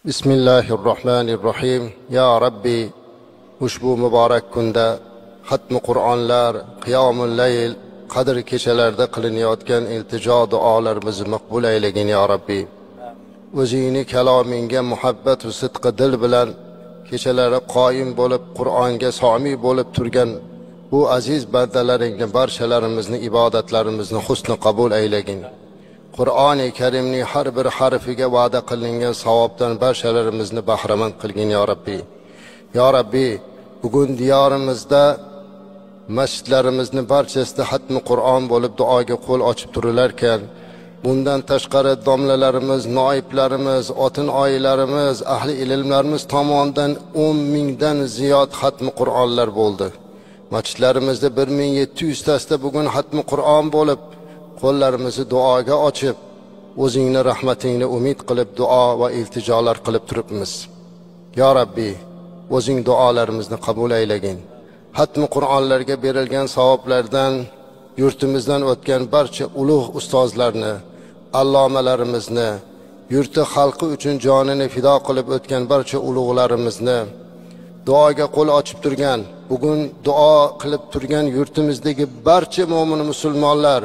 Bismillahirrohmanirrohim. Ya Rabbi, ushbu muborak kunda xatmi Qur'onlar, qiyomul layl, qadr kechalarda qilinayotgan iltijo duolarimizni maqbul aylagin ya Rabbi. O'zingni kalominga muhabbat va sidqi dil bilan kechalari qoyim bo'lib Qur'onga somi bo'lib turgan bu aziz bandalaringga barchalarimizni ibodatlarimizni husn qabul aylagin. Qur'oni Karimning har bir harfiga va'da qilingan savobdan barchalarimizni bahramand qilgin ya Rabbi. Ya Rabbi, bugun diyorimizda masjidlarimizni barchasida xatmi Qur'on bo'lib duoga qo'l ochib turilarkan, bundan tashqari domlalarimiz, noiblarimiz, otin oilalarimiz, ahli ilmlarimiz tomonidan 10 mingdan ziyod xatmi Qur'onlar bo'ldi. Masjidlarimizda 1700 tasda bugun xatmi Qur'on bo'lib, qo'llarimizni duoga ochib, o'zingni rahmatingni umid qilib duo va iltijolar qilib turibmiz. Ya Rabbi, o'zing duolarimizni qabul aylagin. Xatmi Qur'onlarga berilgan savoblardan yurtimizdan o'tgan barcha ulug' ustozlarni, allomalarimizni, yurti xalqi uchun jonini fido qilib o'tgan barcha ulug'larimizni, duoga qo'l ochib turgan, bugun duo qilib turgan yurtimizdagi barcha mo'min musulmonlar,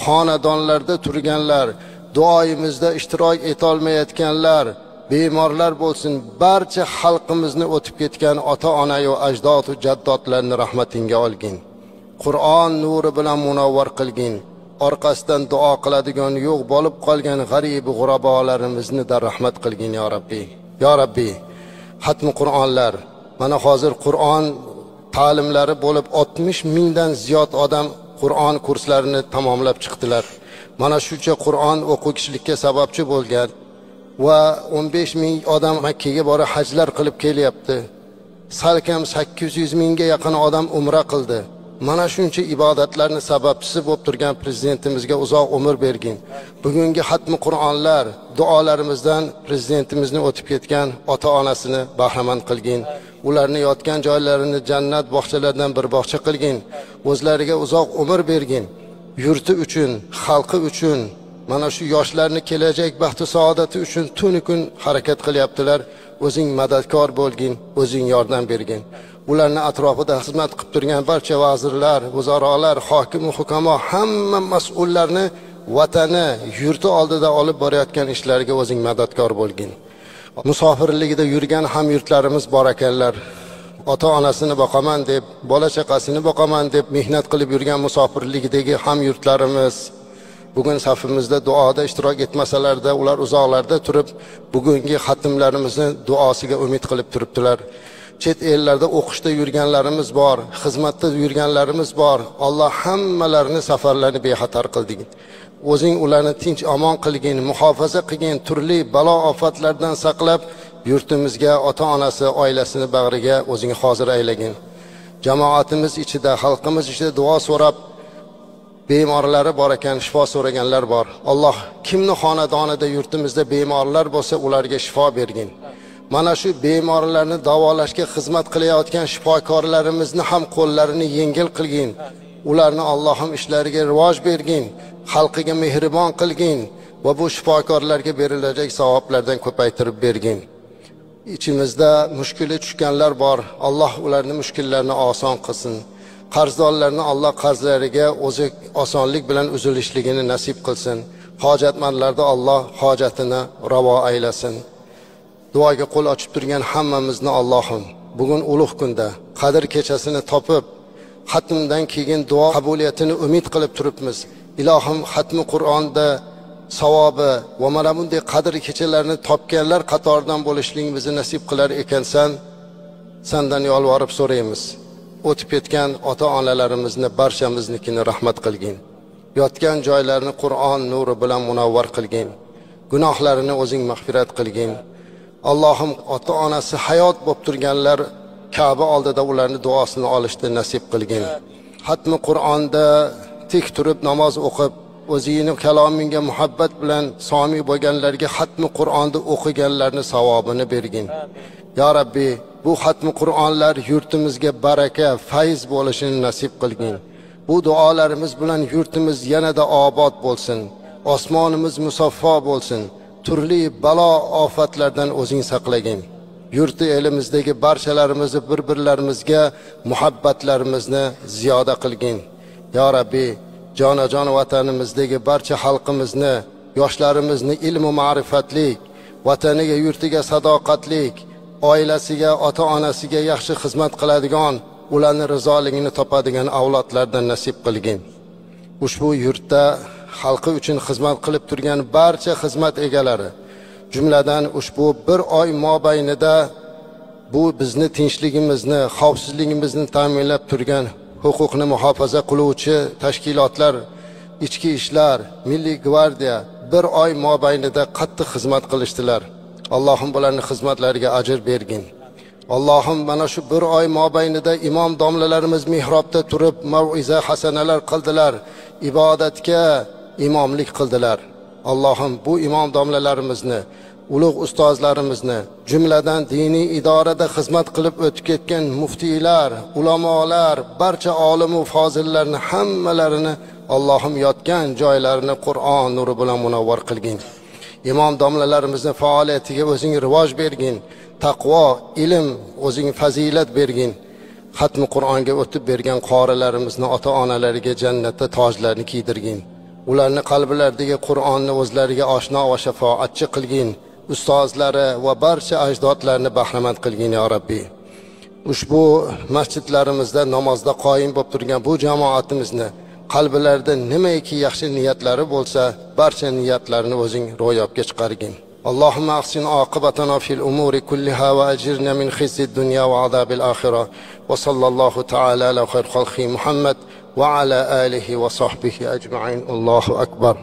xonadonlarda turganlar, duoyimizda ishtirok etolmayotganlar, bemorlar bo'lsin, barcha xalqimizni o'tib ketgan ota-ona va ajdod va jaddodlarni rahmatingga olgin. Qur'on nuri bilan munavvar qilgin. Orqasidan duo qiladigan yo'q bo'lib qolgan g'arib g'urabolarimizni da rahmat qilgin ya Rabbi. Ya Rabbi, xatmi Qur'onlar, mana hozir Qur'on ta'limlari bo'lib 60 mingdan ziyod odam Qur'on kurslarini tamomlab chiqdilar. Mana shuncha Qur'on o'quvchilikka sababchi bo'lgan va 15 ming odam Makkaga borib hajlar qilib kelyapti. Salkam 800 mingga yaqin odam umra qildi. Mana shuncha ibodatlarning sababchisi bo'lib turgan prezidentimizga uzoq umr bergin. Bugungi xatmi Qur'onlar duolarimizdan prezidentimizni o'tib ketgan ota-onasini bahramand qilgin. Ularni yotgan joylarini jannat bog'chalaridan bir bog'cha qilgin. O'zlariga uzoq umr bergin. Yurti uchun, xalqi uchun, mana shu yoshlarni kelajak baxti saodati uchun tuni kun harakat qilyaptilar. O'zing madadkor bo'lgin, o'zing yordam bergin. Ularning atrofida xizmat qilib turgan barcha vazirlar, vazarolar, hokim, hukamo, hamma mas'ullarni vatani, yurti oldida olib borayotgan ishlariga o'zing madadkor bo'lgin. Musofirligida yurgan hamyurtlarimiz bor ekanlar. Ota-onasini boqaman deb, bola chaqasini boqaman deb mehnat qilib yurgan musofirligidagi hamyurtlarimiz bugun safimizda duoda ishtirok etmasalarda, ular uzoqlarda turib, bugungi xatmlarimizni duosiga umid qilib turibdilar. Chet ellarda o'qishda yurganlarimiz bor, xizmatda yurganlarimiz bor. Alloh hammalarini safarlarini bexatar qilding. O'zing ularni tinch omon qilgin, muhofaza qilgin, turli balo ofatlardan saqlab, yurtimizga, ota-onasi, oilasini bag'riga o'zing hozir aylagin. Jamoatimiz ichida, xalqimiz ichida duo so'rab bemorlari bor ekan, shifo so'raganlar bor. Alloh kimni xonadonida, yurtimizda bemorlar bo'lsa, ularga shifo bergin. Mana shu bemorlarni davolashga xizmat qilayotgan shifokorlarimizni ham qo'llarini yengil qilgin. Ularni Allohim ishlariga rivoj bergin, xalqiga mehribon qilgin va bu shifokorlarga berilajak savoblardan ko'paytirib bergin. İçimizda mushkuli tushganlar bor. Alloh ularning mushkullarini oson qilsin. Qarzdorlarni Alloh qarzlariga o'zi osonlik bilan uzilishligini nasib qilsin. Hojatmandlarda Alloh hojatini ravo aylasin. Duoga qo'l ochib turgan hammamizni Allohim bugun ulug' kunda qadr kechasini topib, xatmdan keyin duo qabuliyatini umid qilib turibmiz. Ilohim xatmi Qur'onda savobi va mana bunday qadr kechalarni topganlar qatoridan bo'lishligimizni nasib qilar ekansan, sendan yolvorib so'raymiz. O'tib ketgan ota-onalarimizni barchamiznikini rahmat qilgin. Yotgan joylarini Qur'on nuri bilan munavvar qilgin. Gunohlarini o'zing mag'firat qilgin. Allohim ota-onasi hayot bo'lib turganlar Ka'ba oldida ularning duosini olishni nasib qilgin. Xatmi Qur'onda tik turib namoz o'qib, o'zingni kalominga muhabbat bilan somi bo'lganlarga xatmi Qur'onni o'qiganlarni savobini bergin. Ya Rabbi, bu xatmi Qur'onlar yurtimizga baraka, fayz bo'lishini nasib qilgin. Bu duolarimiz bilan yurtimiz yanada obod bo'lsin. Osmonimiz musaffo bo'lsin. turli balo ofatlardan o'zing saqlagin. Yurti elimizdagi barchalarimizni bir-birlarimizga muhabbatlarimizni ziyoda qilgin. Ya Rabbi, jonajon vatanimizdagi barcha xalqimizni, yoshlarimizni ilm va ma'rifatlik, vataniga, yurtiga sadoqatlik, oilasiga, ota-onasiga yaxshi xizmat qiladigan, ularning rizoligini topadigan avlodlardan nasib qilgin. Ushbu yurtda xalqi uchun xizmat qilib turgan barcha xizmat egalari, jumladan ushbu bir oy mobaynida bu bizni tinchligimizni, xavfsizligimizni ta'minlab turgan huquqni muhofaza qiluvchi tashkilotlar, ichki ishlar, milliy gvardiya bir oy mobaynida qattiq xizmat qilishdilar. Allohim bularning xizmatlariga ajr bergin. Allohim mana shu bir oy mobaynida imom domlalarimiz mihrobda turib mau'iza hasanalar qildilar, ibodatga imomlik qildilar. Allohim bu imom domlalarimizni, ulug' ustozlarimizni, jumladan diniy idorada xizmat qilib o'tib ketgan muftiylar, ulamolar, barcha olim va fozillarni hammalarini Allohim yotgan joylarini Qur'on nuri bilan munavvar qilgin. Imom domlalarimizni faoliyatiga o'zing rivoj bergin. Taqvo, ilm o'zing fazilat bergin. Xatmi Qur'onga o'tib bergan qorilarimizni ota-onalariga jannatda tojlarni kiydirgin. Ularni qalblaridagi Qur'onni o'zlariga oshno va shafoatchi qilgin. Ustozlari va barcha ajdodlarni bahramand qilgin ya Rabbi. Ushbu masjidlarimizda namozda qoyim bo'lib turgan bu jamoatimizni qalblarida nimaiki yaxshi niyatlari bo'lsa, barcha niyatlarini o'zing ro'yobga chiqargin. Allohumma ahsin oqibatana fil umuri kulliha va ajirna min khizyid dunya va azabil oxirah. Va sallallohu ta'ala ala xayr xalqi Muhammad va ala alihi va sahbihi ajma'in. Allohu akbar.